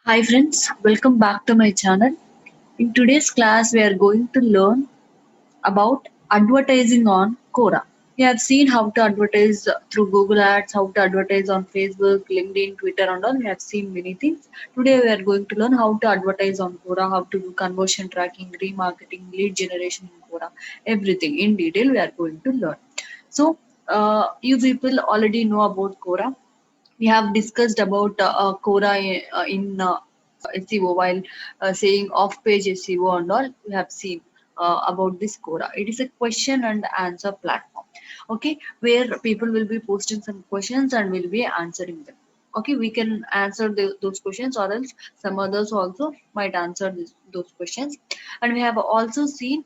Hi friends, welcome back to my channel. In today's class, we are going to learn about advertising on Quora. We have seen how to advertise through Google Ads, how to advertise on Facebook, LinkedIn, Twitter, and all. We have seen many things. Today, we are going to learn how to advertise on Quora, how to do conversion tracking, remarketing, lead generation in Quora, everything in detail. We are going to learn. So, you people already know about Quora. We have discussed about Quora in SEO while saying off-page SEO and all. We have seen about this Quora. It is a question and answer platform. Okay, where people will be posting some questions and will be answering them. Okay, we can answer those questions, or else some others also might answer those questions. And we have also seen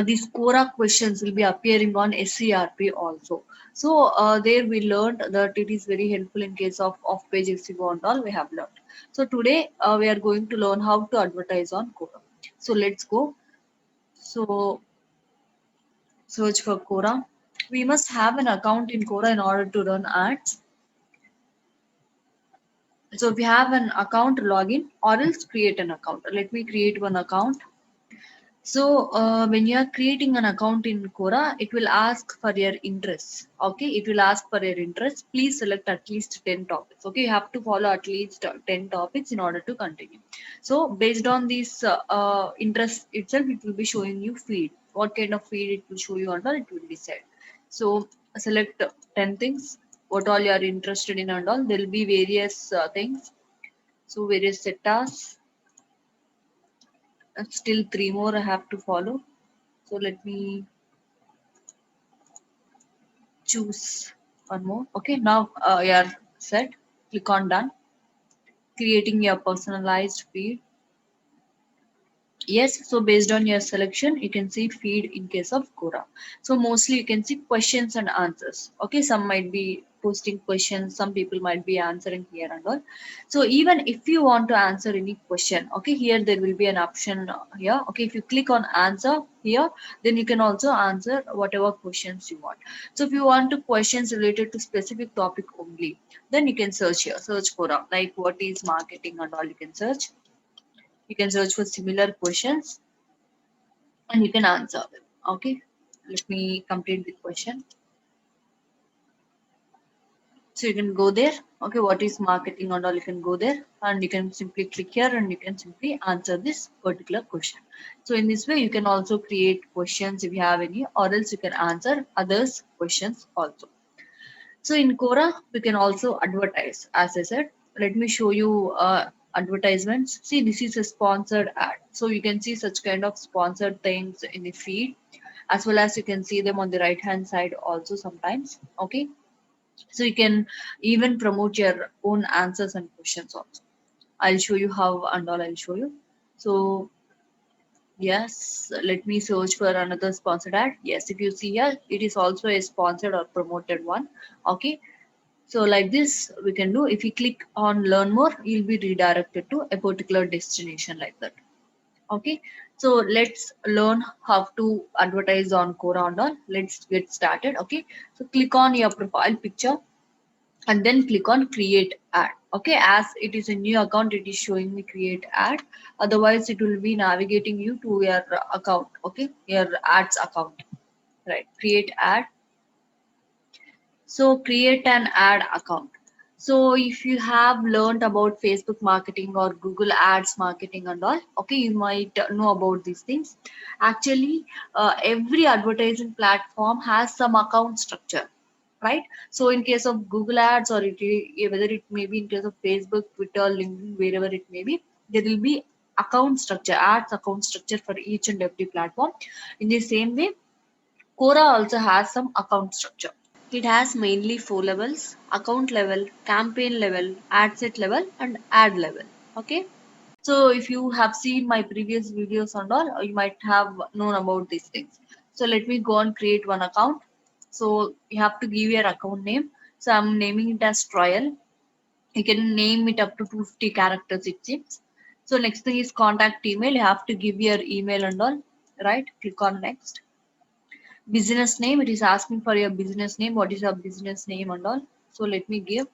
these Quora questions will be appearing on SCRP also. So there we learned that it is very helpful in case of off-page SEO and all we have learned. So today we are going to learn how to advertise on Quora. So let's go. So search for Quora. We must have an account in Quora in order to run ads. So if you have an account, login or else create an account. Let me create one account. So when you are creating an account in Quora, it will ask for your interests. Okay, it will ask for your interests. Please select at least 10 topics. Okay, you have to follow at least 10 topics in order to continue. So based on these interests itself, it will be showing you feed. What kind of feed it will show you and all, it will decide. So select 10 things. What all you are interested in and all. There will be various things. So various sectors. Still three more I have to follow. So let me choose one more. Okay, now you're set. Click on done. Creating your personalized feed. Yes, so based on your selection, you can see feed in case of Quora. So mostly you can see questions and answers. Okay, some might be posting questions, some people might be answering here and all. So even if you want to answer any question, okay, here there will be an option here. Okay, if you click on answer here, then you can also answer whatever questions you want. So if you want to questions related to specific topic only, then you can search here, search Quora, like what is marketing and all you can search. You can search for similar questions and you can answer them. Okay, let me complete the question. So you can go there. Okay, what is marketing and all, you can go there and you can simply click here and you can simply answer this particular question. So in this way you can also create questions if you have any, or else you can answer others questions also. So in Quora, we can also advertise. As I said, let me show you advertisements. See, this is a sponsored ad. So you can see such kind of sponsored things in the feed, as well as you can see them on the right hand side also sometimes. Okay. So you can even promote your own answers and questions also. I'll show you how and all I'll show you. So yes, let me search for another sponsored ad. Yes, if you see here, it is also a sponsored or promoted one. Okay, so like this we can do. If you click on learn more, you'll be redirected to a particular destination like that. Okay, so let's learn how to advertise on Quora and all. Let's get started. Okay, so click on your profile picture and then click on create ad. Okay, as it is a new account, it is showing me create ad. Otherwise it will be navigating you to your account. Okay, your ads account, right? Create ad. So create an ad account. So if you have learned about Facebook marketing or Google Ads marketing and all, okay, you might know about these things. Actually, every advertising platform has some account structure, right? So in case of Google Ads or whether it may be in case of Facebook, Twitter, LinkedIn, wherever it may be, there will be account structure, ads account structure for each and every platform. In the same way, Quora also has some account structure. It has mainly four levels: account level, campaign level, ad set level, and ad level. Okay. So if you have seen my previous videos and all, you might have known about these things. So let me go and create one account. So you have to give your account name. So I'm naming it as trial. You can name it up to 250 characters it seems. So next thing is contact email. You have to give your email and all. Right? Click on next. Business name, it is asking for your business name. What is your business name and all? So let me give.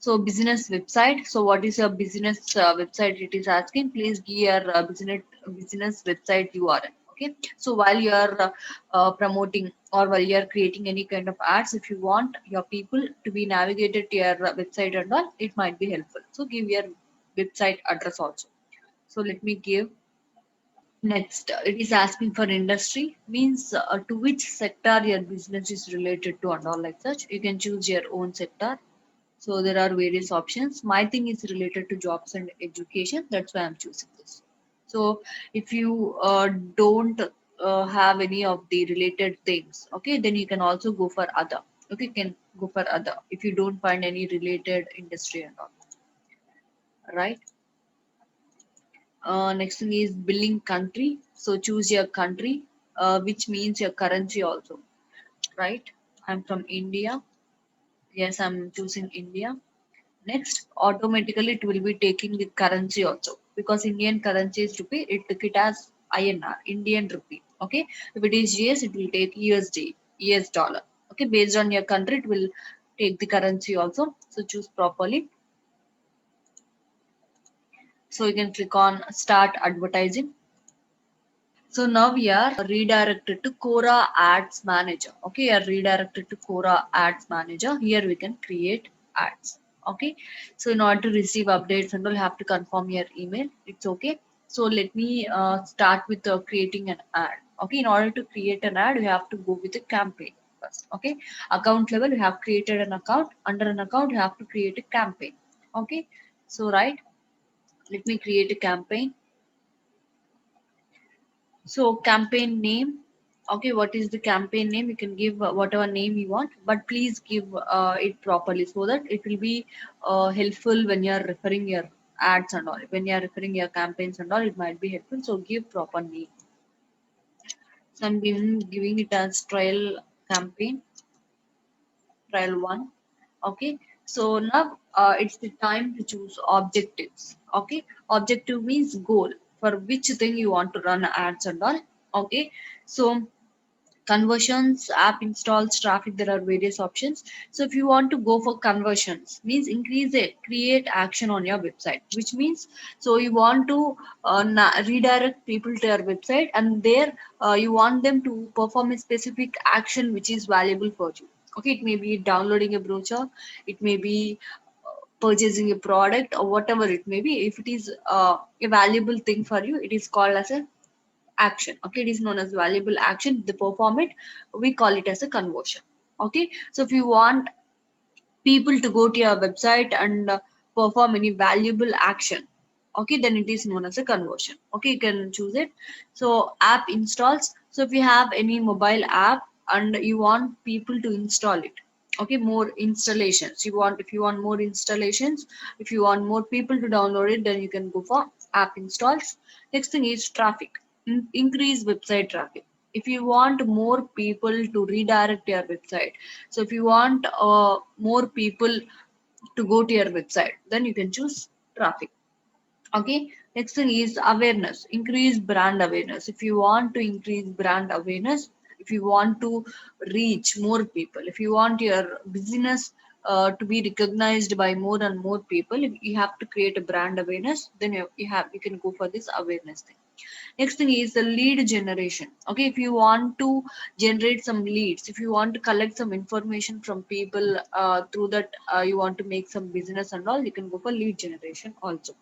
So business website. So what is your business website? It is asking. Please give your business website URL. Okay. So while you are promoting or while you are creating any kind of ads, if you want your people to be navigated to your website and all, it might be helpful. So give your website address also. So let me give. Next, it is asking for industry, means to which sector your business is related to and all like such. You can choose your own sector. So there are various options. My thing is related to jobs and education. That's why I'm choosing this. So if you don't have any of the related things, okay, then you can also go for other. Okay, you can go for other if you don't find any related industry and all. Right. Next thing is billing country. So choose your country, which means your currency also. Right. I'm from India. Yes, I'm choosing India. Next, automatically it will be taking the currency also because Indian currency is rupee. It took it as INR, Indian rupee. Okay, if it is US, it will take USD, US dollar. Okay, based on your country, it will take the currency also. So choose properly. So you can click on start advertising. So now we are redirected to Quora Ads Manager. Okay, we are redirected to Quora Ads Manager. Here we can create ads. Okay, so in order to receive updates and all, you have to confirm your email. It's okay. So let me start with creating an ad. Okay, in order to create an ad, we have to go with a campaign first. Okay, account level, we have created an account. Under an account, you have to create a campaign. Okay, so right, let me create a campaign. So campaign name, okay, what is the campaign name? You can give whatever name you want, but please give it properly so that it will be helpful when you are referring your ads and all. When you are referring your campaigns and all, it might be helpful. So give proper name. So I'm giving it as trial campaign, trial one. Okay. So now it's the time to choose objectives. Okay. Objective means goal for which thing you want to run ads and all. Okay. So conversions, app installs, traffic, there are various options. So if you want to go for conversions, means increase it, create action on your website, which means so you want to redirect people to your website, and there you want them to perform a specific action which is valuable for you. Okay, it may be downloading a brochure, it may be purchasing a product, or whatever it may be. If it is a valuable thing for you, it is called as a action. Okay, it is known as valuable action. They perform it, we call it as a conversion. Okay, so if you want people to go to your website and perform any valuable action, okay, then it is known as a conversion. Okay, you can choose it. So app installs, so if you have any mobile app and you want people to install it, okay, more installations you want, if you want more installations, if you want more people to download it, then you can go for app installs. Next thing is traffic. Increase website traffic. If you want more people to redirect your website, so if you want more people to go to your website, then you can choose traffic. Okay, next thing is awareness. Increase brand awareness. If you want to increase brand awareness, if you want to reach more people, if you want your business to be recognized by more and more people, if you have to create a brand awareness, then you can go for this awareness thing. Next thing is the lead generation. Okay, if you want to generate some leads, if you want to collect some information from people, through that you want to make some business and all, you can go for lead generation also.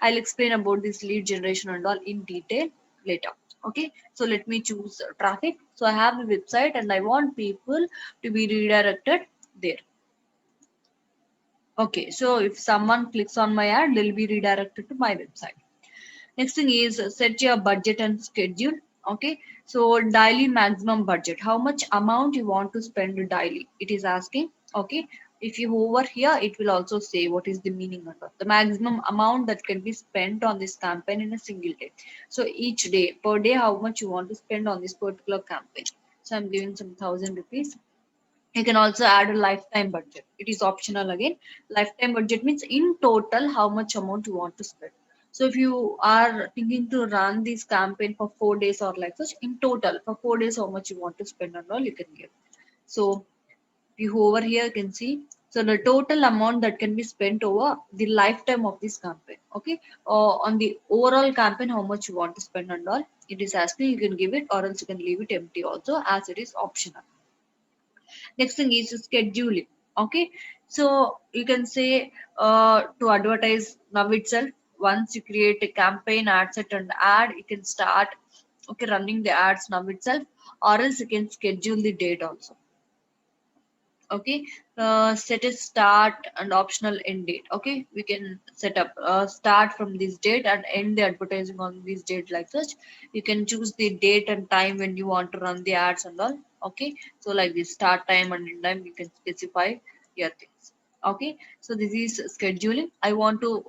I'll explain about this lead generation and all in detail later. Okay, so let me choose traffic. So I have a website and I want people to be redirected there. Okay, so if someone clicks on my ad, they'll be redirected to my website. Next thing is set your budget and schedule. Okay, so daily maximum budget. How much amount you want to spend daily? It is asking. Okay, if you hover here, it will also say what is the meaning of it. The maximum amount that can be spent on this campaign in a single day. So each day, per day, how much you want to spend on this particular campaign. So I'm giving some ₹1,000. You can also add a lifetime budget. It is optional again. Lifetime budget means in total how much amount you want to spend. So if you are thinking to run this campaign for 4 days or like such, in total for 4 days how much you want to spend and all you can give. So if you hover here, you can see. So the total amount that can be spent over the lifetime of this campaign. Okay, on the overall campaign, how much you want to spend and all. It is asking, you can give it or else you can leave it empty also, as it is optional. Next thing is scheduling. Okay, so you can say to advertise now itself. Once you create a campaign, ad set and ad, you can start okay running the ads now itself, or else you can schedule the date also. Okay, set a start and optional end date. Okay, we can set up start from this date and end the advertising on this date, like such. You can choose the date and time when you want to run the ads and all. Okay, so like this start time and end time, you can specify your things. Okay, so this is scheduling. I want to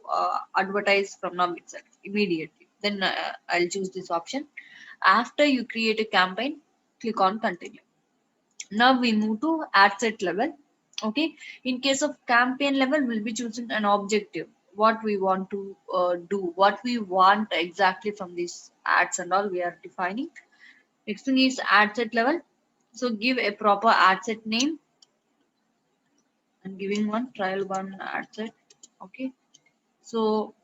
advertise from now itself immediately, then I'll choose this option. After you create a campaign, click on continue. Now we move to ad set level. Okay, in case of campaign level, we'll be choosing an objective, what we want to do, what we want exactly from these ads and all we are defining. Next thing is ad set level. So give a proper ad set name. I'm giving one trial one ad set. Okay, so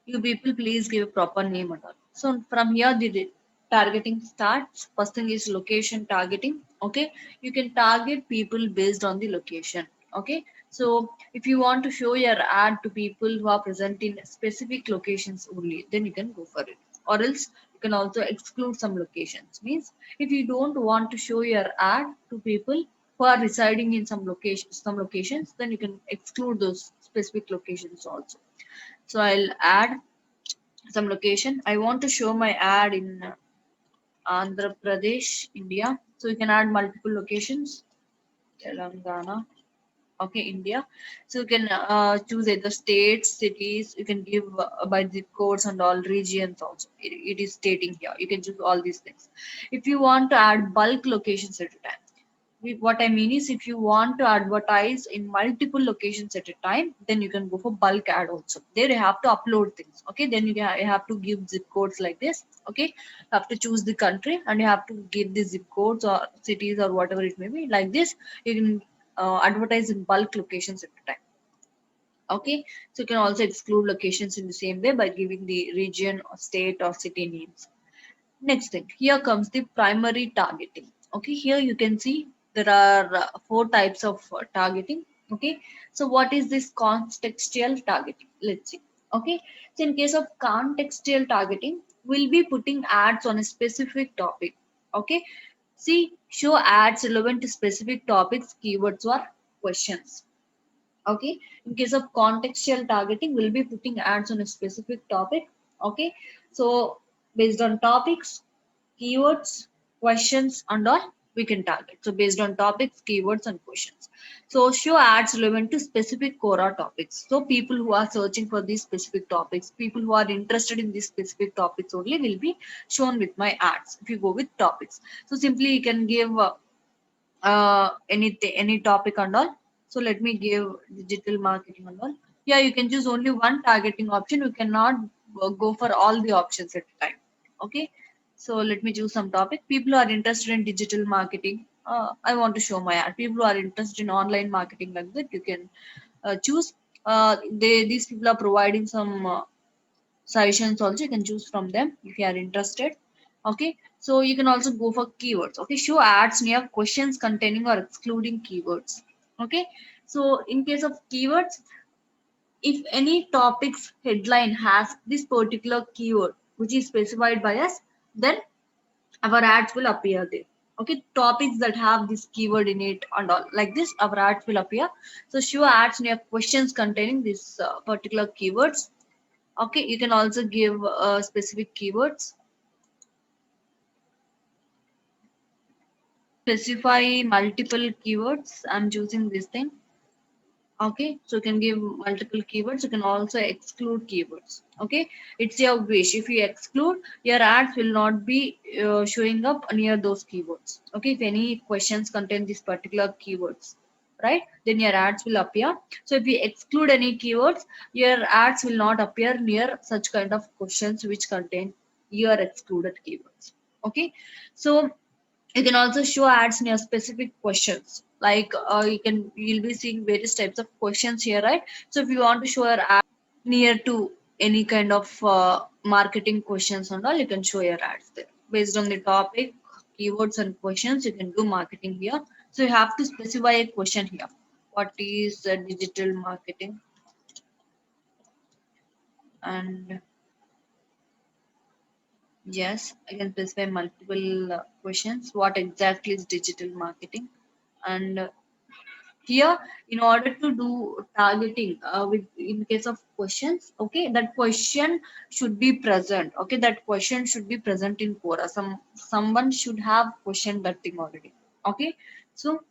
you people please give a proper name and all. So from here the targeting starts. First thing is location targeting. Okay, you can target people based on the location. Okay, so if you want to show your ad to people who are present in specific locations only, then you can go for it. Or else you can also exclude some locations. Means if you don't want to show your ad to people who are residing in some locations, then you can exclude those specific locations also. So I'll add some location. I want to show my ad in Andhra Pradesh, India. So you can add multiple locations. Telangana, okay, India. So you can choose either states, cities. You can give by zip codes and all regions also. It is stating here. You can choose all these things. If you want to add bulk locations at a time, what I mean is, if you want to advertise in multiple locations at a time, then you can go for bulk ad also. There you have to upload things. Okay, then you have to give zip codes like this. Okay, you have to choose the country and you have to give the zip codes or cities or whatever it may be. Like this, you can advertise in bulk locations at a time. Okay, so you can also exclude locations in the same way by giving the region or state or city names. Next thing, here comes the primary targeting. Okay, here you can see there are four types of targeting. Okay, so what is this contextual targeting? Let's see. Okay, so in case of contextual targeting, we'll be putting ads on a specific topic. Okay, see, show ads relevant to specific topics, keywords, or questions. Okay, in case of contextual targeting, we'll be putting ads on a specific topic. Okay, so based on topics, keywords, questions and all, we can target. So based on topics, keywords and questions. So show ads relevant to specific Quora topics. So people who are searching for these specific topics, people who are interested in these specific topics only will be shown with my ads if you go with topics. So simply you can give any topic and all. So let me give digital marketing and all. Yeah, you can choose only one targeting option. You cannot go for all the options at a time. Okay, so let me choose some topic. People who are interested in digital marketing. I want to show my ad. People who are interested in online marketing, like that, you can choose. These people are providing some suggestions also. You can choose from them if you are interested. Okay, so you can also go for keywords. Okay, show ads near questions containing or excluding keywords. Okay, so in case of keywords, if any topic's headline has this particular keyword which is specified by us, then our ads will appear there. Okay, topics that have this keyword in it and all, like this, our ads will appear. So show ads near questions containing this particular keywords. Okay, you can also give specific keywords. Specify multiple keywords. I'm choosing this thing. Okay, so you can give multiple keywords. You can also exclude keywords. Okay, it's your wish. If you exclude, your ads will not be showing up near those keywords. Okay, if any questions contain these particular keywords, right, then your ads will appear. So if you exclude any keywords, your ads will not appear near such kind of questions which contain your excluded keywords. Okay, so You can also show ads near specific questions, like you'll be seeing various types of questions here, right? So if you want to show your ad near to any kind of marketing questions and all, you can show your ads there based on the topic, keywords and questions. You can do marketing here. So you have to specify a question here. What is digital marketing? And yes, I can specify multiple questions. What exactly is digital marketing? And here, in order to do targeting with in case of questions, okay, that question should be present. Okay, that question should be present in Quora. Someone should have questioned that thing already. Okay, so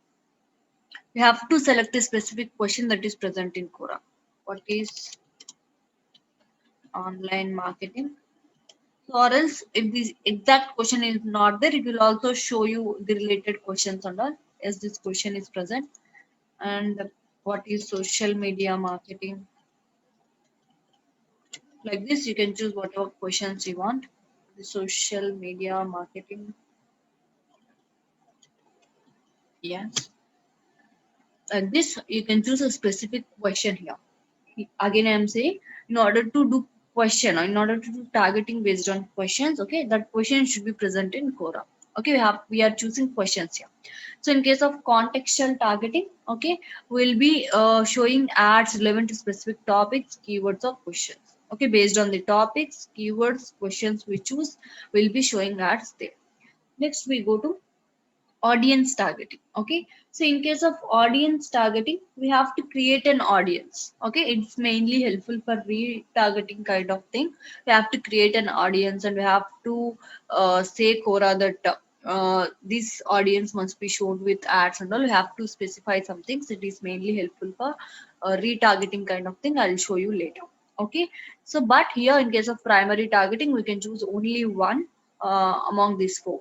you have to select a specific question that is present in Quora. What is online marketing? So, or else, if this exact question is not there, it will also show you the related questions and all, as this question is present. And what is social media marketing? Like this, you can choose whatever questions you want. The social media marketing. Yes. Like this, you can choose a specific question here. Again, I am saying, in order to do question, or in order to do targeting based on questions, okay, that question should be present in Quora. Okay, we are choosing questions here. So in case of contextual targeting, okay, we'll be showing ads relevant to specific topics, keywords, or questions. Okay, based on the topics, keywords, questions we choose, we'll be showing ads there. Next, we go to audience targeting. Okay, so in case of audience targeting, we have to create an audience. Okay, it's mainly helpful for retargeting kind of thing. We have to create an audience, and we have to say Quora that this audience must be shown with ads and all. We have to specify some things. It is mainly helpful for retargeting kind of thing. I'll show you later. Okay, so but here in case of primary targeting, we can choose only one among these four.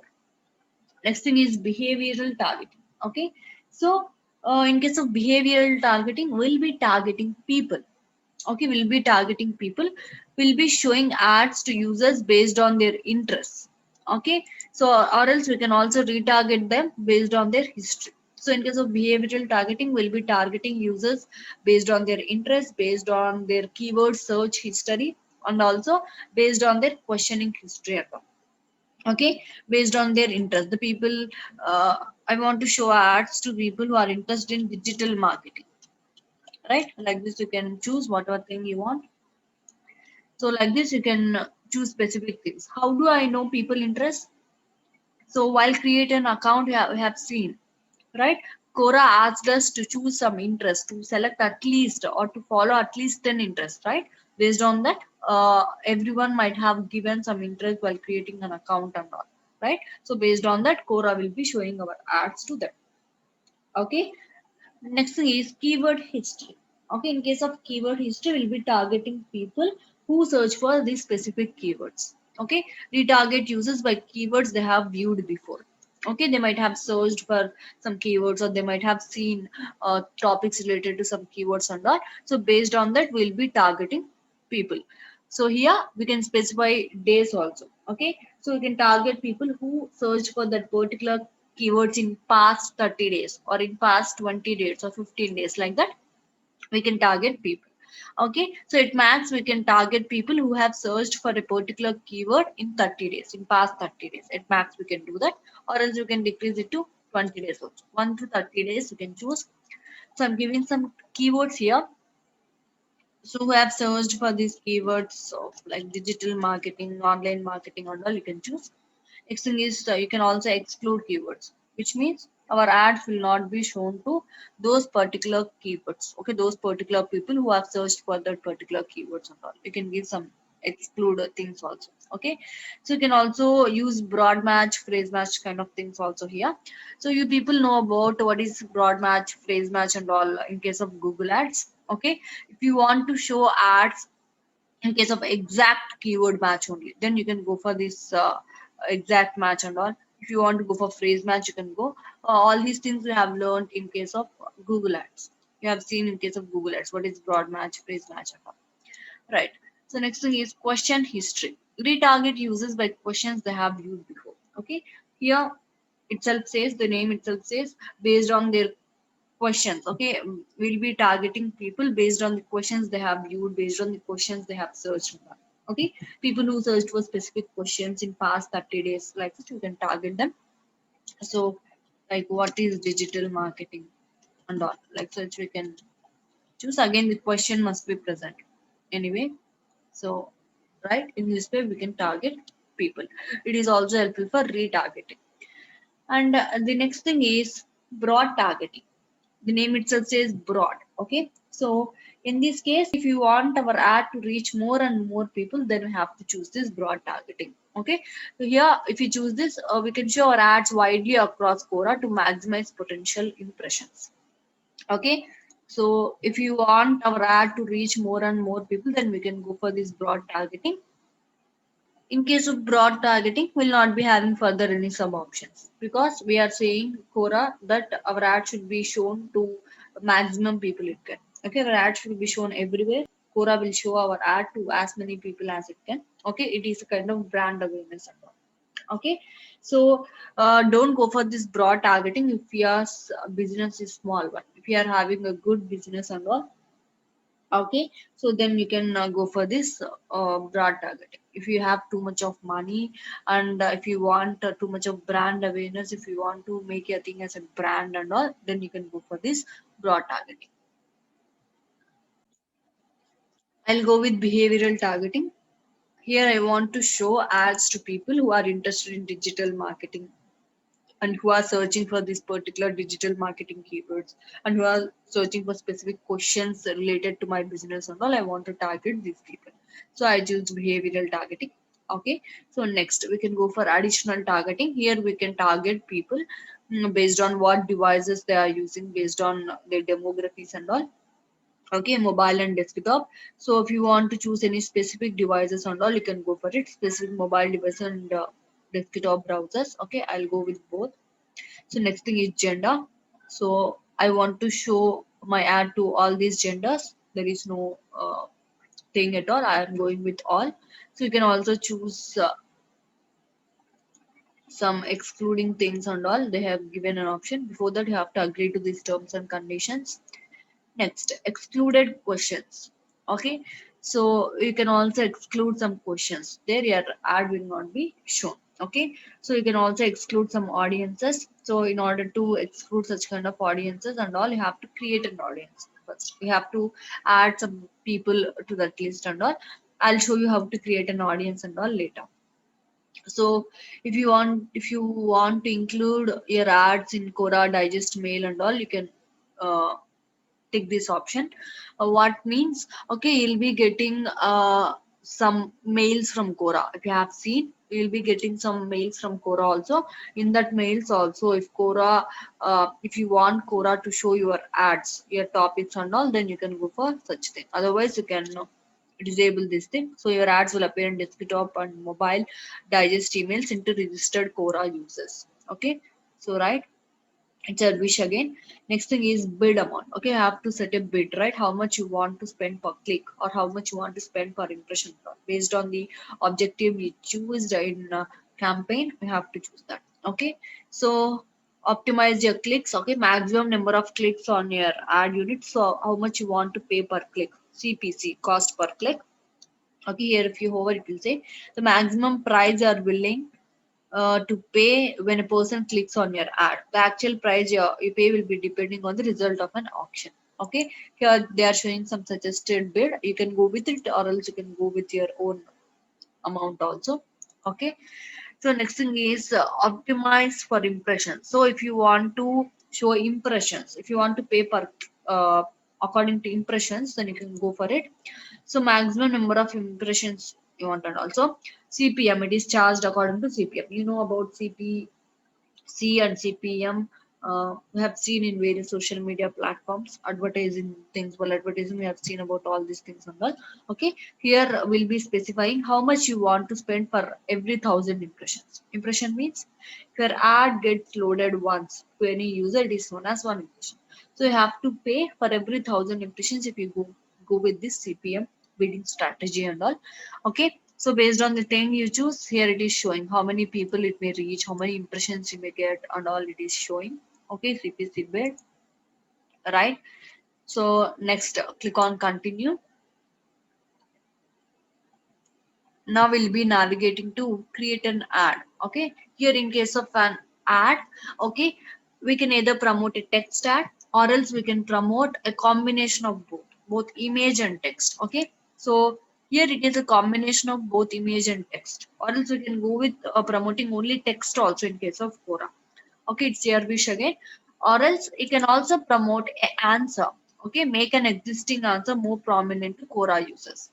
Next thing is behavioral targeting. Okay, so in case of behavioral targeting, we'll be targeting people. Okay, we'll be targeting people. We'll be showing ads to users based on their interests. Okay, so or else we can also retarget them based on their history. So in case of behavioral targeting, we'll be targeting users based on their interests, based on their keyword search history, and also based on their questioning history as well. Okay, based on their interest, the people, I want to show ads to people who are interested in digital marketing, right? Like this, you can choose whatever thing you want. So like this, you can choose specific things. How do I know people interest? So while create an account, we have seen, right? Quora asked us to choose some interest, to select at least or to follow at least 10 interests, right? Based on that, everyone might have given some interest while creating an account and all, right? So based on that, Quora will be showing our ads to them. Okay. Next thing is keyword history. Okay, in case of keyword history, we'll be targeting people who search for these specific keywords. Okay, retarget users by keywords they have viewed before. Okay, they might have searched for some keywords, or they might have seen topics related to some keywords and all. So based on that, we'll be targeting people. So here we can specify days also. Okay, so we can target people who search for that particular keywords in past 30 days, or in past 20 days, or 15 days, like that we can target people. Okay, so at max we can target people who have searched for a particular keyword in 30 days, in past 30 days. At max we can do that, or else you can decrease it to 20 days also. 1 to 30 days you can choose. So I'm giving some keywords here. So who have searched for these keywords of like digital marketing, online marketing, or all, you can choose. Next thing is you can also exclude keywords, which means our ads will not be shown to those particular keywords. Okay, those particular people who have searched for that particular keywords and all. You can give some exclude things also. Okay, so you can also use broad match, phrase match kind of things also here. So you people know about what is broad match, phrase match, and all in case of Google Ads. Okay, if you want to show ads in case of exact keyword match only, then you can go for this exact match and all. If you want to go for phrase match, you can go. All these things we have learned in case of Google Ads. You have seen in case of Google Ads what is broad match, phrase match and all, right? So next thing is question history. Retarget users by questions they have viewed before. Okay, here itself says, the name itself says, based on their questions. Okay, we'll be targeting people based on the questions they have viewed, based on the questions they have searched for. Okay, people who searched for specific questions in past 30 days, like that, you can target them. So, like, what is digital marketing and all, like such we can choose. Again, the question must be present anyway. So, right, in this way we can target people. It is also helpful for retargeting. And the next thing is broad targeting. The name itself says broad. Okay, so in this case, if you want our ad to reach more and more people, then we have to choose this broad targeting. Okay, so here if you choose this, we can show our ads widely across Quora to maximize potential impressions. Okay, so if you want our ad to reach more and more people, then we can go for this broad targeting. In case of broad targeting, we'll not be having further any sub options, because we are saying Quora that our ad should be shown to maximum people it can. Okay, our ad should be shown everywhere. Quora will show our ad to as many people as it can. Okay, it is a kind of brand awareness. Okay, so don't go for this broad targeting if your business is small one. If you are having a good business and all, okay, so then you can go for this broad targeting. If you have too much of money, and if you want too much of brand awareness, if you want to make your thing as a brand and all, then you can go for this broad targeting. I'll go with behavioral targeting. Here I want to show ads to people who are interested in digital marketing and who are searching for this particular digital marketing keywords, and who are searching for specific questions related to my business and all. I want to target these people, so I choose behavioral targeting. Okay, so next we can go for additional targeting. Here we can target people based on what devices they are using, based on their demographics and all. Okay, mobile and desktop. So if you want to choose any specific devices and all, you can go for it, specific mobile device and desktop browsers. Okay, I'll go with both. So next thing is gender. So I want to show my ad to all these genders. There is no thing at all. I am going with all. So you can also choose some excluding things and all. They have given an option. Before that, you have to agree to these terms and conditions. Next, excluded questions. Okay, so you can also exclude some questions. There, your ad will not be shown. Okay, so you can also exclude some audiences. So in order to exclude such kind of audiences and all, you have to create an audience first. You have to add some people to that list and all. I'll show you how to create an audience and all later. So if you want to include your ads in Quora Digest Mail and all, you can uh, take this option. What means, okay, you'll be getting some mails from Quora. If you have seen, you'll be getting some mails from Quora also. In that mails also, if Quora, if you want Quora to show your ads, your topics and all, then you can go for such thing. Otherwise, you can disable this thing. So your ads will appear in desktop and mobile digest emails into registered Quora users. Okay, so right, it's a wish again. Next thing is bid amount. Okay, you have to set a bid, right? How much you want to spend per click, or how much you want to spend per impression. Based on the objective you choose in campaign, we have to choose that. Okay, so optimize your clicks. Okay, maximum number of clicks on your ad unit. So how much you want to pay per click, CPC, cost per click. Okay, here if you hover, it will say the maximum price you are willing to pay when a person clicks on your ad. The actual price you pay will be depending on the result of an auction. Okay, here they are showing some suggested bid. You can go with it, or else you can go with your own amount also. Okay, so next thing is optimize for impressions. So if you want to show impressions, if you want to pay per according to impressions, then you can go for it. So maximum number of impressions you want, and also CPM, it is charged according to CPM. You know about CPC and CPM. We have seen in various social media platforms, advertising things. Well, advertising, we have seen about all these things and all. Okay, here we'll be specifying how much you want to spend for every 1,000 impressions. Impression means if your ad gets loaded once to any user, it is known as one impression. So you have to pay for every 1,000 impressions if you go with this CPM bidding strategy and all. Okay, So based on the thing you choose, here it is showing how many people it may reach, how many impressions you may get, and all it is showing. Okay, CPC bid, right? So next, click on continue. Now we'll be navigating to create an ad. Okay, here in case of an ad, okay, we can either promote a text ad or else we can promote a combination of both image and text. Okay, so here it is a combination of both image and text, or else we can go with promoting only text also in case of Quora. Okay, it's your wish again, or else you can also promote an answer. Okay, make an existing answer more prominent to Quora users.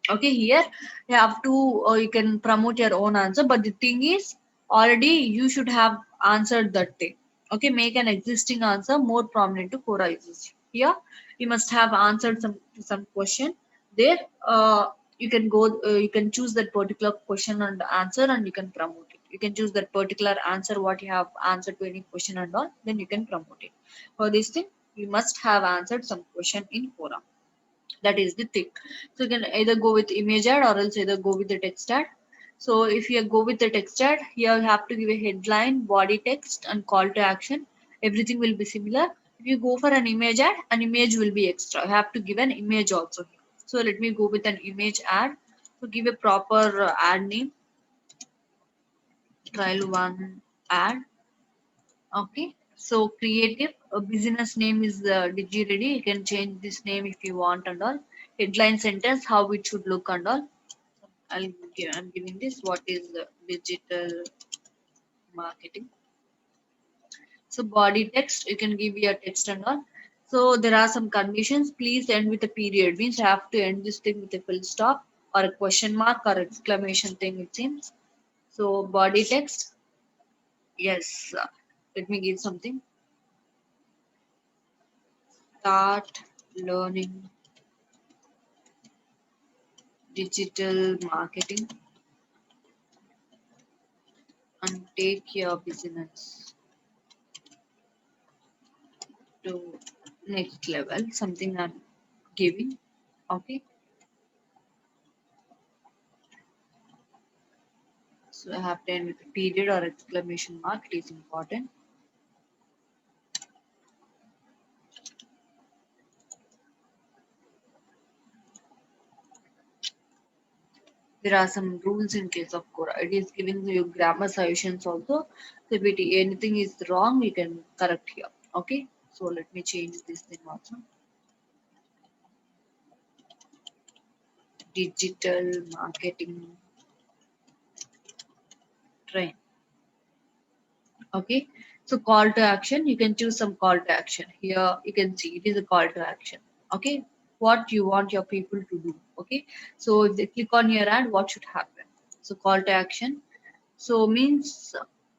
Okay, here you have to you can promote your own answer, but the thing is already you should have answered that thing. Okay, make an existing answer more prominent to Quora users. Here you must have answered some question there. You can go, you can choose that particular question and answer, and you can promote it. You can choose that particular answer what you have answered to any question and all, then you can promote it. For this thing you must have answered some question in Quora. That is the thing. So you can either go with image ad or else either go with the text ad. So if you go with the text ad, here you have to give a headline, body text, and call to action. Everything will be similar. If you go for an image ad, an image will be extra. You have to give an image also. So let me go with an image ad. So give a proper ad name, trial one ad. Okay, so creative business name is DigiReady. You can change this name if you want and all. Headline sentence, how it should look and all. I'm giving this. What is digital marketing? So body text, you can give your text and all. So there are some conditions. Please end with a period. Means you have to end this thing with a full stop or a question mark or exclamation thing. It seems. So body text. Yes. Let me give something. Start learning digital marketing and take your business to next level. Something I'm giving. Okay, so I have to end with a period or exclamation mark. It is important. There are some rules in case of Quora. It is giving you grammar suggestions also. So if anything is wrong, you can correct here. Okay, so let me change this thing also. Digital marketing train. Okay, so call to action, you can choose some call to action. Here you can see it is a call to action. Okay, what you want your people to do. Okay, so if they click on your ad, what should happen? So call to action, so means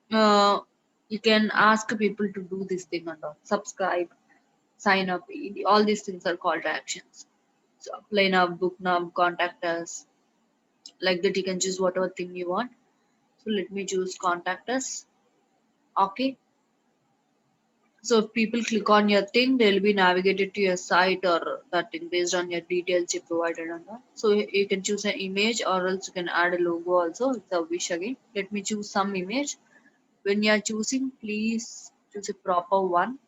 you can ask people to do this thing and all. Subscribe, sign up, all these things are call to actions. So apply now, book now, contact us, like that. You can choose whatever thing you want. So let me choose contact us. Okay, so if people click on your thing, they'll be navigated to your site or that thing based on your details you provided on that. So you can choose an image or else you can add a logo also. It's a wish again. Let me choose some image. When you are choosing, please choose a proper one.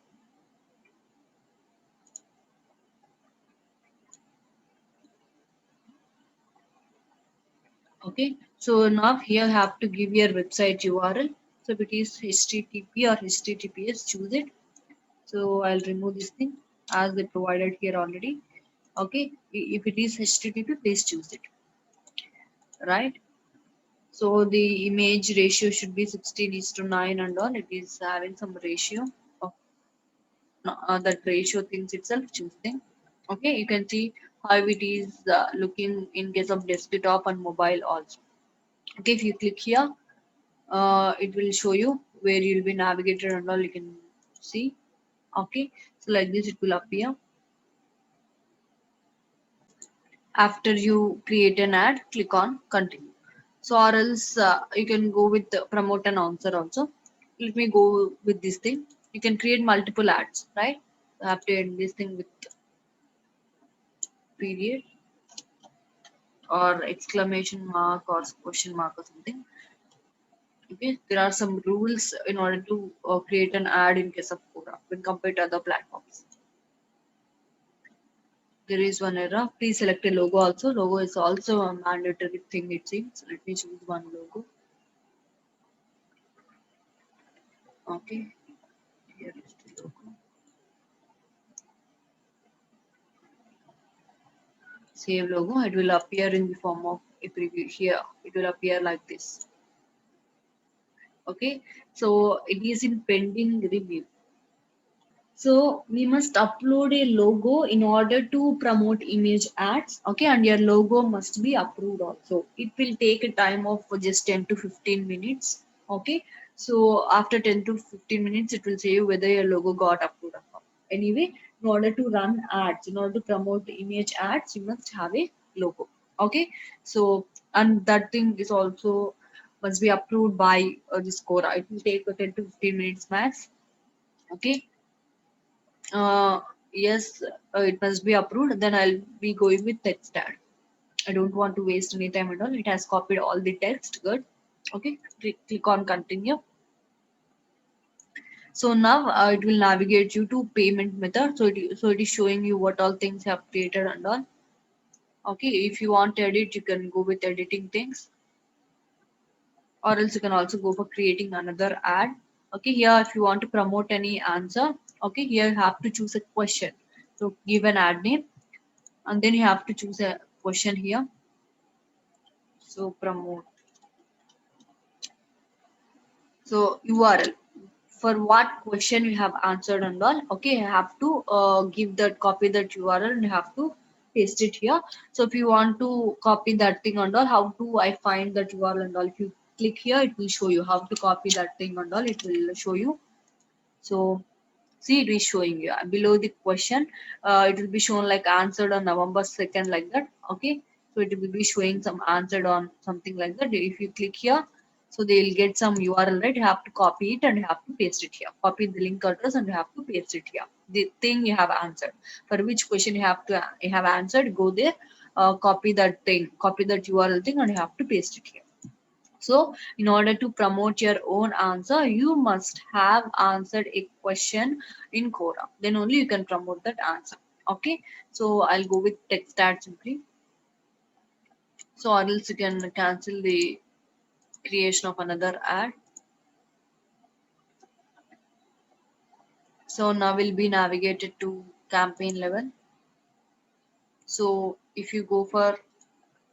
Okay. So now here you have to give your website URL. So if it is HTTP or HTTPS, choose it. So I'll remove this thing as they provided here already. Okay. If it is HTTP, please choose it. Right. So the image ratio should be 16:9 and all. It is having some ratio of that ratio things itself choosing. Okay, you can see how it is looking in case of desktop and mobile also. Okay, if you click here, it will show you where you'll be navigated and all. You can see. Okay, so like this it will appear. After you create an ad, click on continue. So or else you can go with the promote and answer also. Let me go with this thing. You can create multiple ads, right? You have to end this thing with period. or exclamation mark or question mark or something. Okay, there are some rules in order to create an ad in case of Quora when compared to other platforms. There is one error. Please select a logo also. Logo is also a mandatory thing, it seems. Let me choose one logo. Okay, here is the logo. Save logo. It will appear in the form of a preview here. It will appear like this. Okay, so it is in pending review. So we must upload a logo in order to promote image ads. Okay, and your logo must be approved also. It will take a time of just 10 to 15 minutes. Okay, so after 10 to 15 minutes, it will say you whether your logo got approved or not. Anyway, in order to run ads, in order to promote image ads, you must have a logo. Okay, so and that thing is also must be approved by this Quora. It will take 10 to 15 minutes max. Okay, yes, it must be approved. Then I'll be going with text ad. I don't want to waste any time at all. It has copied all the text. Good. Okay. Click on continue. So now it will navigate you to payment method. So it is showing you what all things have created and all. Okay. If you want to edit, you can go with editing things, or else you can also go for creating another ad. Okay. Here, if you want to promote any answer, okay, here you have to choose a question. So give an ad name, and then you have to choose a question here. So promote, so URL for what question you have answered and all. Okay, you have to give that, copy that URL, and you have to paste it here. So if you want to copy that thing and all, how do I find that URL and all? If you click here, it will show you how to copy that thing and all. It will show you. So see, it is showing you below the question. It will be shown like answered on November 2nd, like that. Okay, so it will be showing some answered on something like that. If you click here, so they'll get some URL, right? You have to copy it and you have to paste it here. Copy the link address and you have to paste it here. The thing you have answered, for which question you have answered, go there, copy that thing, copy that URL thing, and you have to paste it here. So, in order to promote your own answer, you must have answered a question in Quora. Then only you can promote that answer. Okay. So, I'll go with text ad simply. So, or else you can cancel the creation of another ad. So, now we'll be navigated to campaign level. So, if you go for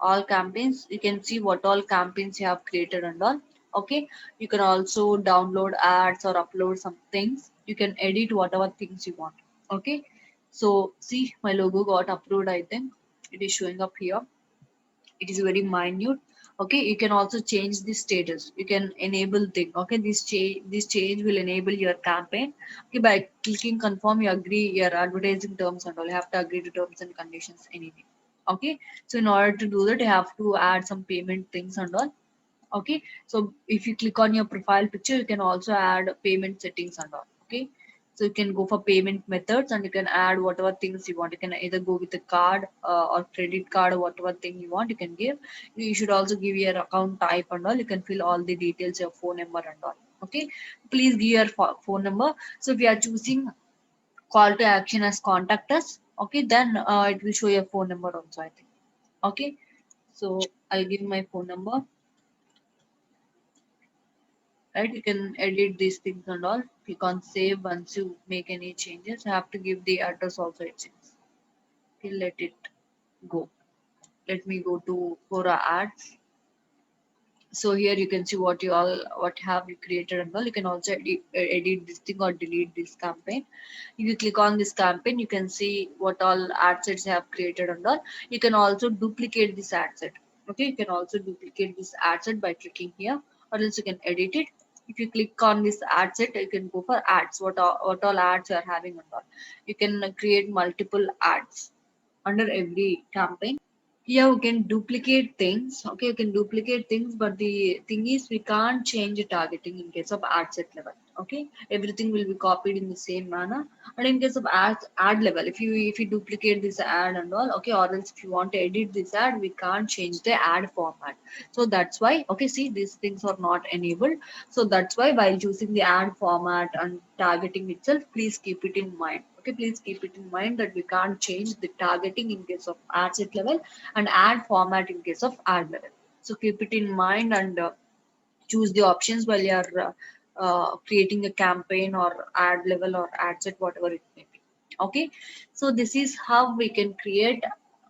all campaigns, you can see what all campaigns you have created and all. Okay, you can also download ads or upload some things. You can edit whatever things you want. Okay, so see, my logo got approved. I think it is showing up here. It is very minute. Okay, you can also change the status. You can enable thing. Okay, this change will enable your campaign. Okay, by clicking confirm, you agree your advertising terms and all. You have to agree to terms and conditions anything. Okay, so in order to do that, you have to add some payment things and all. Okay, so if you click on your profile picture, you can also add payment settings and all. Okay, so you can go for payment methods and you can add whatever things you want. You can either go with a card or credit card, or whatever thing you want, you can give. You should also give your account type and all. You can fill all the details, your phone number and all. Okay, please give your phone number. So if you are choosing call to action as contact us, okay, then it will show your phone number also, I think. Okay, so I'll give my phone number. Right, you can edit these things and all. Click on save. Once you make any changes, you have to give the address also, it seems. Okay, let it go. Let me go to Quora ads. So here you can see what have you created and all. You can also edit this thing or delete this campaign. If you click on this campaign, you can see what all ad sets you have created and all. You can also duplicate this ad set. Okay, you can also duplicate this ad set by clicking here, or else you can edit it. If you click on this ad set, you can go for ads. What all ads you are having and all. You can create multiple ads under every campaign. Yeah, we can duplicate things. Okay, you can duplicate things, but the thing is we can't change the targeting in case of ad set level. Okay, everything will be copied in the same manner. And in case of ad level, if you duplicate this ad and all, okay, or else if you want to edit this ad, we can't change the ad format. So that's why, okay, see, these things are not enabled. So that's why while choosing the ad format and targeting itself, please keep it in mind. Okay, please keep it in mind that we can't change the targeting in case of ad set level and ad format in case of ad level. So keep it in mind and choose the options while you are creating a campaign or ad level or ad set, whatever it may be. Okay, so this is how we can create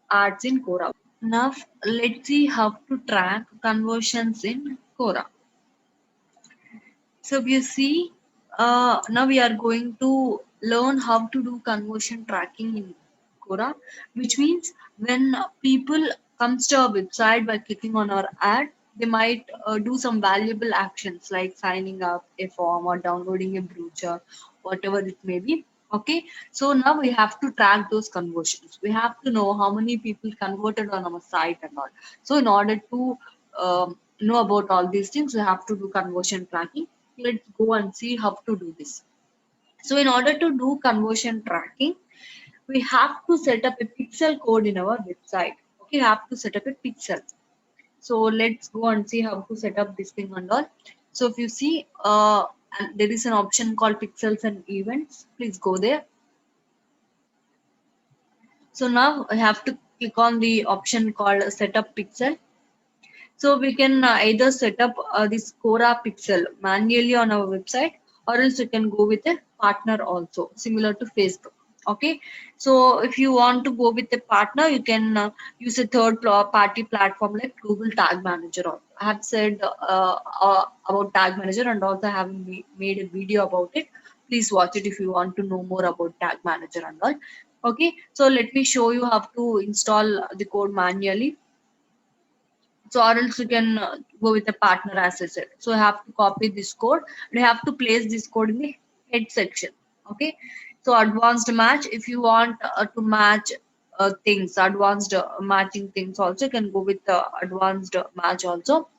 ads in Quora. Now let's see how to track conversions in Quora. So you see, now we are going to learn how to do conversion tracking in Quora, which means when people comes to our website by clicking on our ad, they might do some valuable actions like signing up a form or downloading a brochure, whatever it may be. Okay, so now we have to track those conversions. We have to know how many people converted on our site and all. So in order to know about all these things, we have to do conversion tracking. Let's go and see how to do this. So in order to do conversion tracking, we have to set up a pixel code in our website. Okay, you have to set up a pixel. So let's go and see how to set up this thing and all. So if you see, and there is an option called pixels and events. Please go there. So now I have to click on the option called setup pixel. So we can either set up this Quora pixel manually on our website, or else you can go with a partner also, similar to Facebook. Okay, so if you want to go with a partner, you can use a third party platform like Google Tag Manager. I have said about Tag Manager, and also have made a video about it. Please watch it if you want to know more about Tag Manager and all. Okay, so let me show you how to install the code manually. So or else you can go with a partner, as I said. So you have to copy this code and you have to place this code in the head section. Okay, so advanced match, if you want to match things, advanced matching things also, you can go with the advanced match also.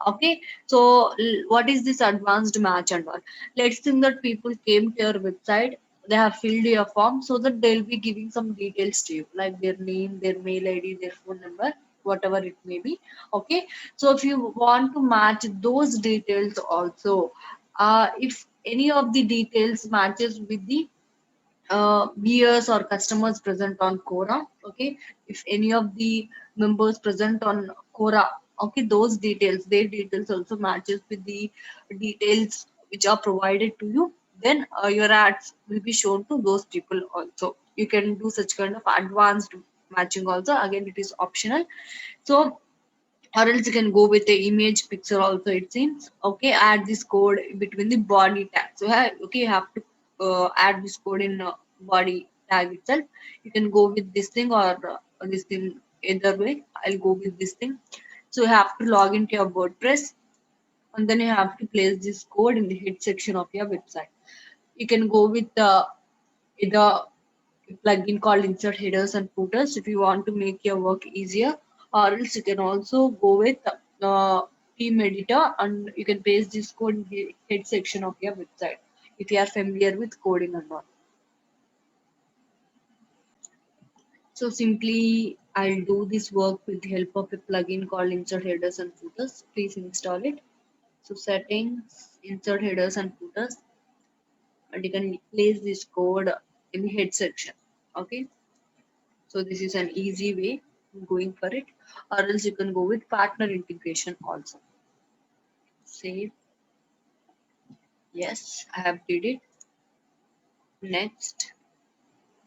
Okay, so what is this advanced match and all? Let's think that people came to your website, they have filled your form, so that they'll be giving some details to you, like their name, their mail ID, their phone number, whatever it may be. Okay, so if you want to match those details also, if any of the details matches with the viewers or customers present on Quora, okay, if any of the members present on Quora, okay, those details, their details also matches with the details which are provided to you, then your ads will be shown to those people also. You can do such kind of advanced matching also. Again, it is optional. So or else you can go with the image picture also, it seems. Okay, add this code between the body tag. So okay, you have to add this code in body tag itself. You can go with this thing or this thing, either way. I'll go with this thing. So you have to log into your WordPress, and then you have to place this code in the head section of your website. You can go with either plugin called insert headers and footers if you want to make your work easier, or else you can also go with theme editor and you can paste this code in the head section of your website if you are familiar with coding or not. So simply I'll do this work with the help of a plugin called insert headers and footers. Please install it. So settings, insert headers and footers, and you can place this code in the head section. Okay, so this is an easy way going for it, or else you can go with partner integration also. Save. Yes, I have did it. Next,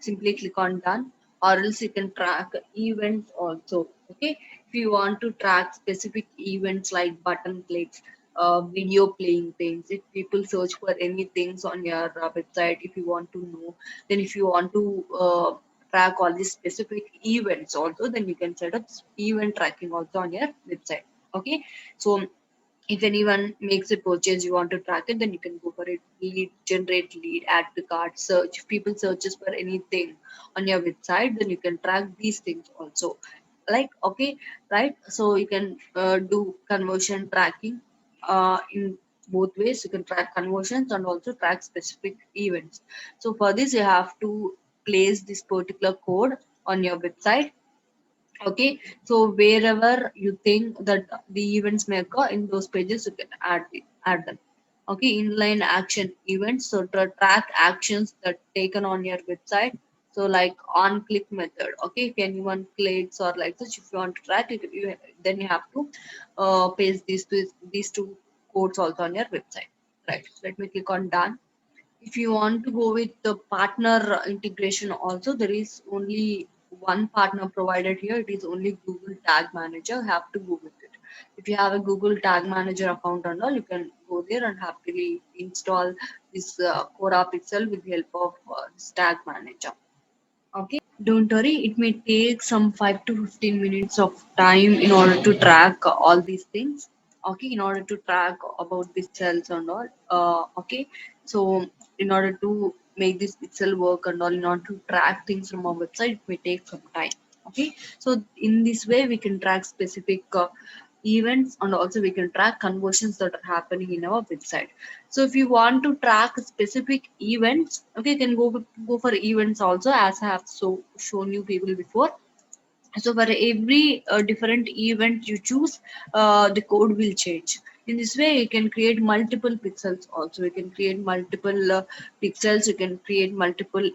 simply click on done, or else you can track events also. Okay, if you want to track specific events like button clicks, video playing things, if people search for any things on your website, if you want to know, then if you want to track all these specific events also, then you can set up event tracking also on your website. Okay, so if anyone makes a purchase, you want to track it, then you can go for it. Lead, generate lead, add to cart, search. If people searches for anything on your website, then you can track these things also. Like, okay, right? So you can do conversion tracking in both ways. You can track conversions and also track specific events. So for this, you have to place this particular code on your website. Okay, so wherever you think that the events may occur in those pages, you can add them. Okay, inline action events. So to track actions that taken on your website. So like on click method. Okay, if anyone clicks or like such, if you want to track it, then you have to paste these two codes also on your website. Right. Let me click on done. If you want to go with the partner integration also, there is only one partner provided here. It is only Google Tag Manager. You have to go with it. If you have a Google Tag Manager account and all, you can go there and happily install this Quora Pixel with the help of this Tag Manager. Okay, don't worry, it may take some 5 to 15 minutes of time in order to track all these things. Okay, in order to track about the cells and all. Okay, so in order to make this pixel work and all, in order to track things from our website, it may take some time. Okay, so in this way we can track specific events, and also we can track conversions that are happening in our website. So if you want to track specific events, okay, you can go for events also, as I have shown you people before. So for every different event you choose, the code will change. In this way you can create multiple pixels also. You can create multiple pixels, you can create multiple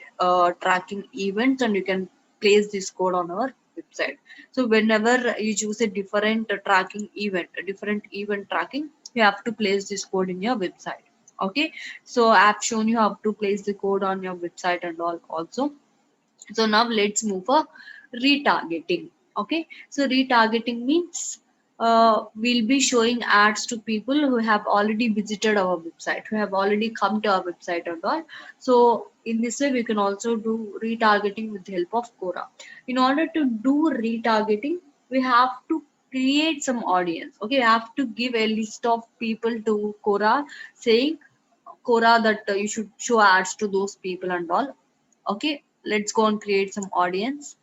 tracking events, and you can place this code on our website. So whenever you choose a different tracking event, a different event tracking, you have to place this code in your website. Okay, so I've shown you how to place the code on your website and all also. So now let's move for retargeting. Okay, so retargeting means we'll be showing ads to people who have already visited our website, who have already come to our website and all. So in this way, we can also do retargeting with the help of Quora. In order to do retargeting, we have to create some audience. Okay, we have to give a list of people to Quora, saying Quora that you should show ads to those people and all. Okay, let's go and create some audience.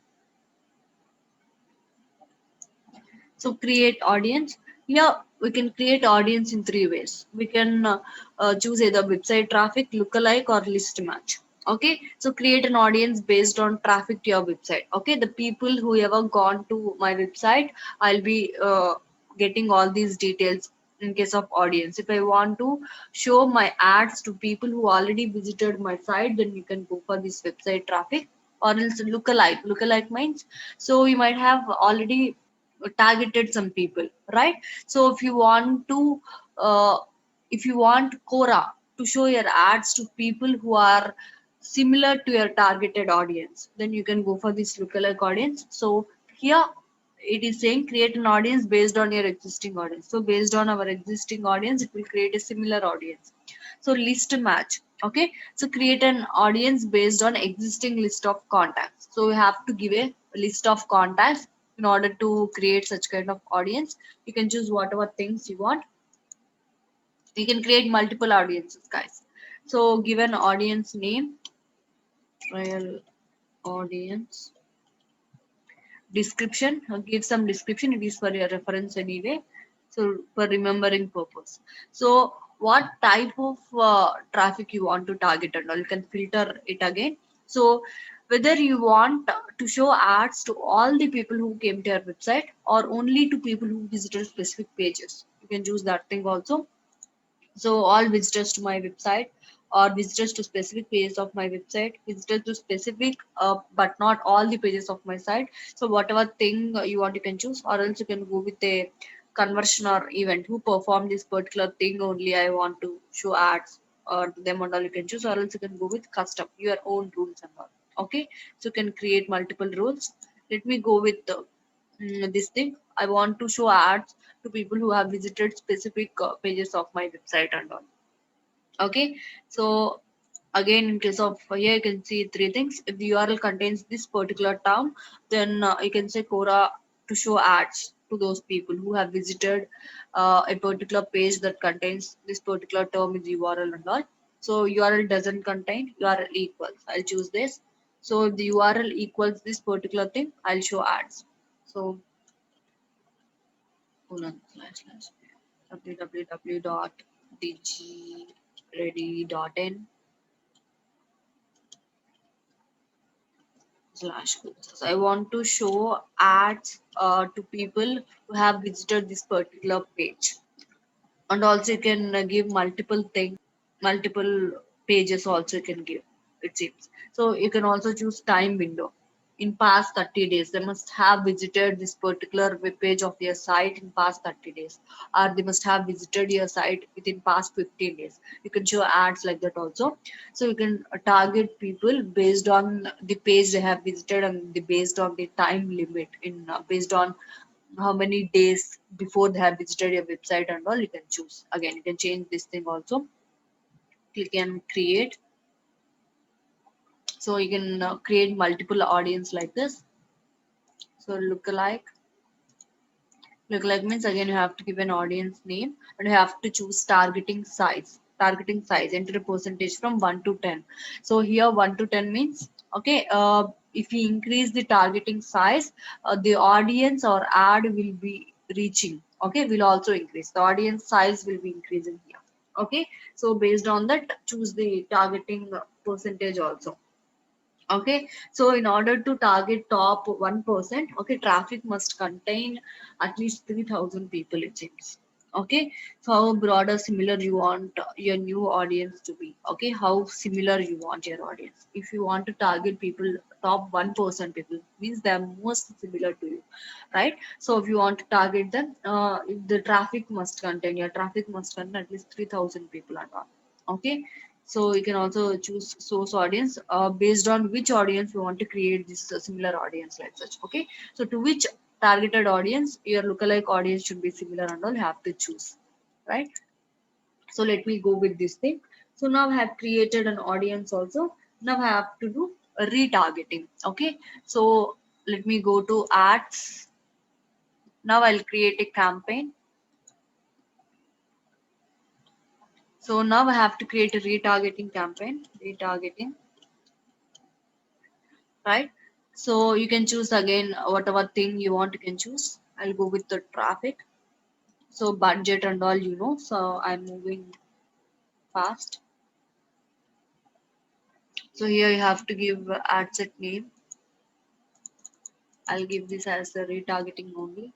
So create audience. Here we can create audience in three ways. We can choose either website traffic, lookalike, or list match. Okay, so create an audience based on traffic to your website. Okay, the people who ever gone to my website, I'll be getting all these details in case of audience. If I want to show my ads to people who already visited my site, then you can go for this website traffic, or else lookalike. Lookalike means, so you might have already targeted some people, right? So uh, if you want Quora to show your ads to people who are similar to your targeted audience, then you can go for this lookalike audience. So here it is saying create an audience based on your existing audience. So based on our existing audience, it will create a similar audience. So list match. Okay, so create an audience based on existing list of contacts. So we have to give a list of contacts in order to create such kind of audience. You can choose whatever things you want. You can create multiple audiences, guys. So give an audience name, trial audience. Description, give some description. It is for your reference anyway, so for remembering purpose. So what type of traffic you want to target and all, you can filter it again. So whether you want to show ads to all the people who came to your website, or only to people who visited specific pages, you can choose that thing also. So all visitors to my website, or visitors to specific pages of my website, visitors to specific but not all the pages of my site. So whatever thing you want, you can choose, or else you can go with a conversion or event, who perform this particular thing only I want to show ads or to them and all, you can choose, or else you can go with custom, your own rules and all. Okay, so you can create multiple rules. Let me go with this thing. I want to show ads to people who have visited specific pages of my website and all. Okay, so again, in case of here, you can see three things. If the URL contains this particular term, then you can say Quora to show ads to those people who have visited a particular page that contains this particular term in the URL and all. So URL doesn't contain, URL equals, I'll choose this. So if the URL equals this particular thing, I'll show ads. So hold on, // www dgready.in /courses. I want to show ads to people who have visited this particular page. And also you can give multiple things, multiple pages also you can give, it seems. So you can also choose time window. In past 30 days they must have visited this particular web page of your site in past 30 days, or they must have visited your site within past 15 days. You can show ads like that also. So you can target people based on the page they have visited, and based on the time limit, in based on how many days before they have visited your website and all. You can choose again, you can change this thing also. Click and create. So you can create multiple audience like this. So lookalike means again you have to give an audience name, and you have to choose targeting size, enter a percentage from 1 to 10. So here 1 to 10 means, okay, if you increase the targeting size, the audience or ad will be reaching, okay, will also increase, the audience size will be increasing here. Okay, so based on that choose the targeting percentage also. Okay, so in order to target top 1%, okay, traffic must contain at least 3,000 people, it seems. Okay, so how broad or similar you want your new audience to be. Okay, how similar you want your audience. If you want to target people, top 1% people, means they are most similar to you, right? So if you want to target them, the traffic must contain, your traffic must contain at least 3,000 people and all. Okay, so you can also choose source audience, based on which audience you want to create this similar audience like such. Okay, so to which targeted audience your lookalike audience should be similar and all, you have to choose, right? So let me go with this thing. So now I have created an audience also. Now I have to do a retargeting. Okay, so let me go to ads. Now I'll create a campaign. So now I have to create a retargeting campaign. Retargeting, right? So you can choose again whatever thing you want, you can choose. I'll go with the traffic. So budget and all, so I'm moving fast. So here you have to give ad set name. I'll give this as the retargeting only.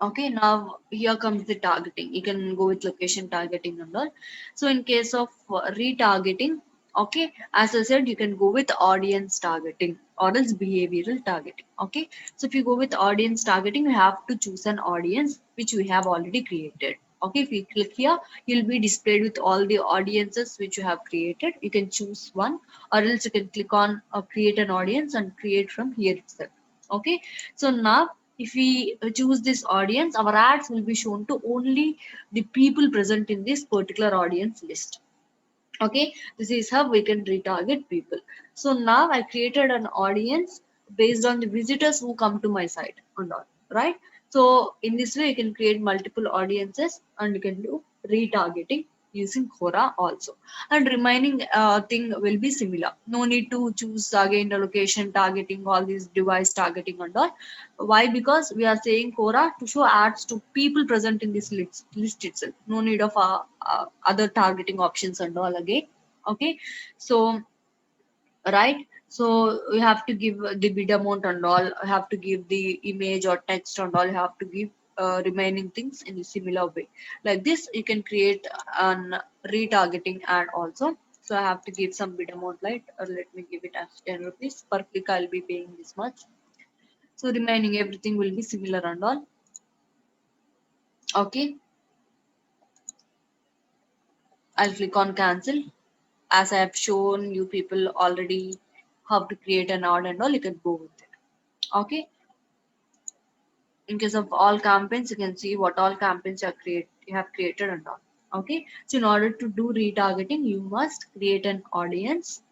Okay, now here comes the targeting. You can go with location targeting and all. So in case of retargeting, okay, as I said, you can go with audience targeting or else behavioral targeting. Okay, so if you go with audience targeting, you have to choose an audience which we have already created. Okay, if you click here, you'll be displayed with all the audiences which you have created. You can choose one, or else you can click on create an audience and create from here itself. Okay, so now if we choose this audience, our ads will be shown to only the people present in this particular audience list. Okay, this is how we can retarget people. So now I created an audience based on the visitors who come to my site and all, right? So in this way you can create multiple audiences and you can do retargeting using Quora also, and remaining thing will be similar. No need to choose again the location targeting, all these device targeting and all. Why? Because we are saying Quora to show ads to people present in this list itself. No need of other targeting options and all again. Okay, so right, so you have to give the bid amount and all, you have to give the image or text and all, you have to give remaining things in a similar way. Like this you can create an retargeting ad also. So I have to give some bid amount, like, or let me give it as 10 rupees per click, I'll be paying this much. So remaining everything will be similar and all. Okay, I'll click on cancel. As I have shown you people already how to create an ad and all, you can go with it. Okay, in case of all campaigns, you can see what all campaigns you have created and all. Okay, so in order to do retargeting, you must create an audience,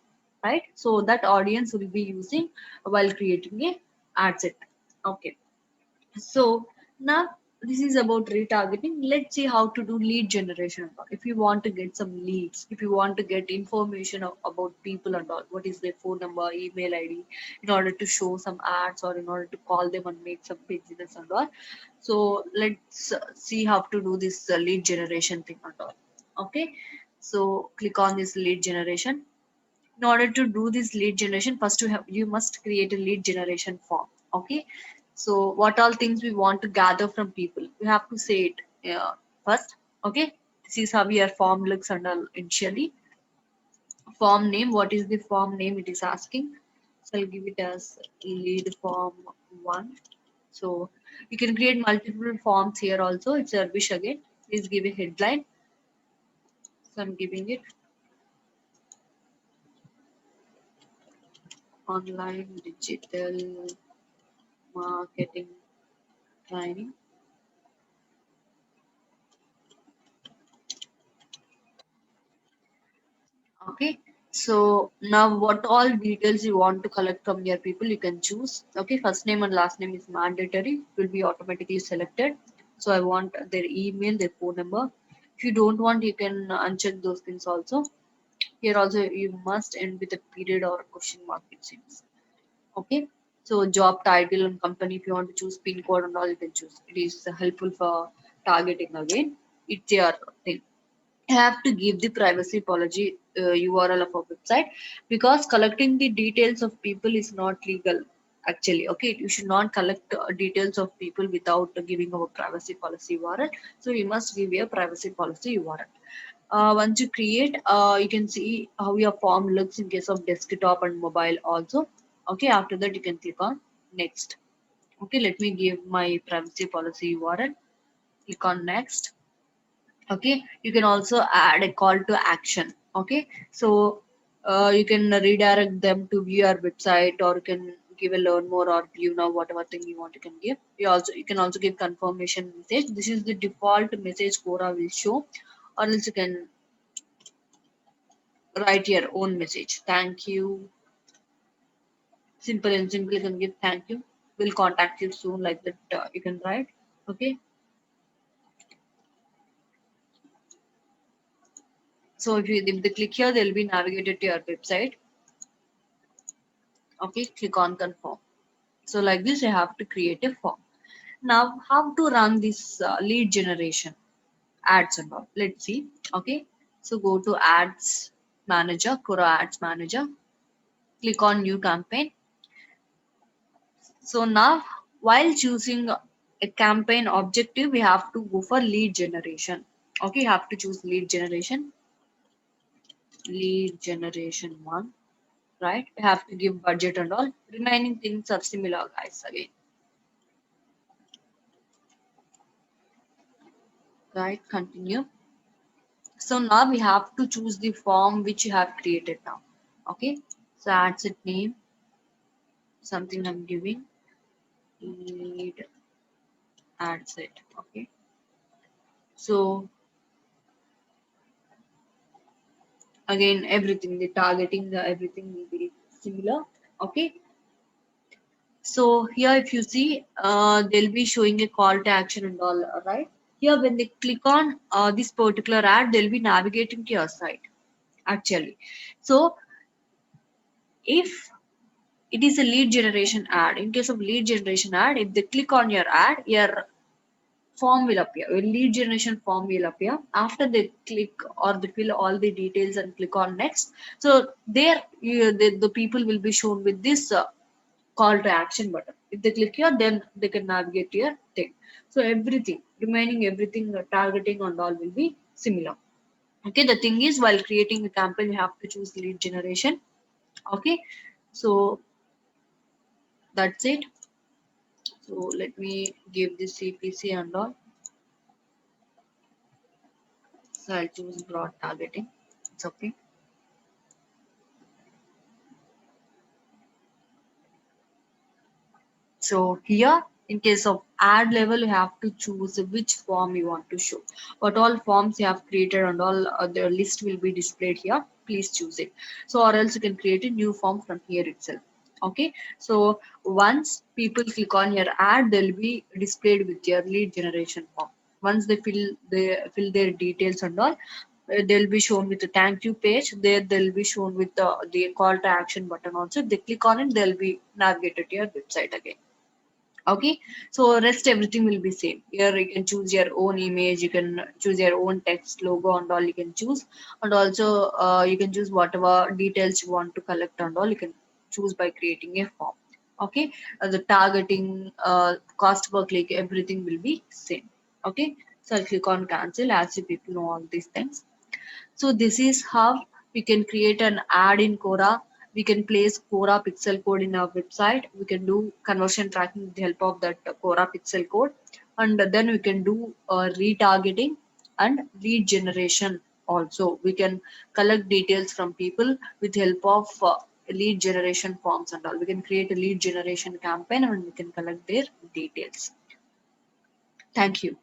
right? So that audience will be using while creating a ad set. Okay, so now this is about retargeting. Let's see how to do lead generation and all. If you want to get some leads, if you want to get information about people and all, what is their phone number, email ID, in order to show some ads or in order to call them and make some business and all. So let's see how to do this lead generation thing and all. Okay, so click on this lead generation. In order to do this lead generation, first you must create a lead generation form. Okay, so what all things we want to gather from people, we have to say it first. Okay, this is how your form looks under initially. Form name, what is the form name it is asking? So I'll give it as lead form 1. So you can create multiple forms here also. It's a wish again. Please give a headline. So I'm giving it online digital marketing training. Okay, so now what all details you want to collect from your people, you can choose. Okay, first name and last name is mandatory, will be automatically selected. So I want their email, their phone number. If you don't want, you can uncheck those things also. Here also you must end with a period or a question mark, it seems. Okay, so job title and company, if you want to choose pin code and all, you can choose. It is helpful for targeting again. It's your thing. Have to give the privacy policy URL of a website, because collecting the details of people is not legal actually. Okay, you should not collect details of people without giving our privacy policy URL. So you must give a privacy policy URL. Once you create, you can see how your form looks in case of desktop and mobile also. Okay, after that you can click on next. Okay, let me give my privacy policy URL. Click on next. Okay, you can also add a call to action. Okay, so you can redirect them to view our website, or you can give a learn more or view now, whatever thing you want. You can give, you can also give confirmation message. This is the default message Quora will show, or else you can write your own message. Thank you. Simple and simple, you can give thank you, will contact you soon, like that. You can write. Okay, so if they click here, they'll be navigated to your website. Okay, click on confirm. So like this, you have to create a form. Now, how to run this lead generation ads and all? Let's see. Okay, so go to Ads Manager, Quora Ads Manager. Click on New Campaign. So now, while choosing a campaign objective, we have to go for lead generation. Okay, you have to choose lead generation 1. Right? We have to give budget and all. Remaining things are similar, guys. Again, right? Continue. So now we have to choose the form which you have created now. Okay, so add set name, something I'm giving, lead add set. Okay, so again, everything, the targeting, the everything will be similar. Okay, so here if you see, they'll be showing a call to action and all. Right, here when they click on this particular ad, they'll be navigating to your site actually. So if it is a lead generation ad, in case of lead generation ad, if they click on your ad, your form will appear, a lead generation form will appear. After they click or they fill all the details and click on next, so there the people will be shown with this call to action button. If they click here, then they can navigate to your thing. So everything remaining, everything targeting and all will be similar. Okay, the thing is, while creating a campaign, you have to choose lead generation. Okay, so that's it. So let me give this CPC and all. So I'll choose broad targeting. It's okay. So here, in case of ad level, you have to choose which form you want to show. What all forms you have created and all the list will be displayed here. Please choose it. So or else you can create a new form from here itself. Okay, so once people click on your ad, they'll be displayed with your lead generation form. Once they fill their details and all, they'll be shown with the thank you page. There they'll be shown with the call to action button also. If they click on it, they'll be navigated to your website again. Okay, so rest everything will be same. Here you can choose your own image, you can choose your own text, logo and all you can choose, and also you can choose whatever details you want to collect and all you can choose by creating a form. Okay, the targeting, cost per click, everything will be same. Okay, so I'll click on cancel as you people know all these things. So this is how we can create an ad in Quora. We can place Quora pixel code in our website. We can do conversion tracking with the help of that Quora pixel code. And then we can do retargeting and lead generation also. We can collect details from people with help of lead generation forms and all. We can create a lead generation campaign and we can collect their details. Thank you.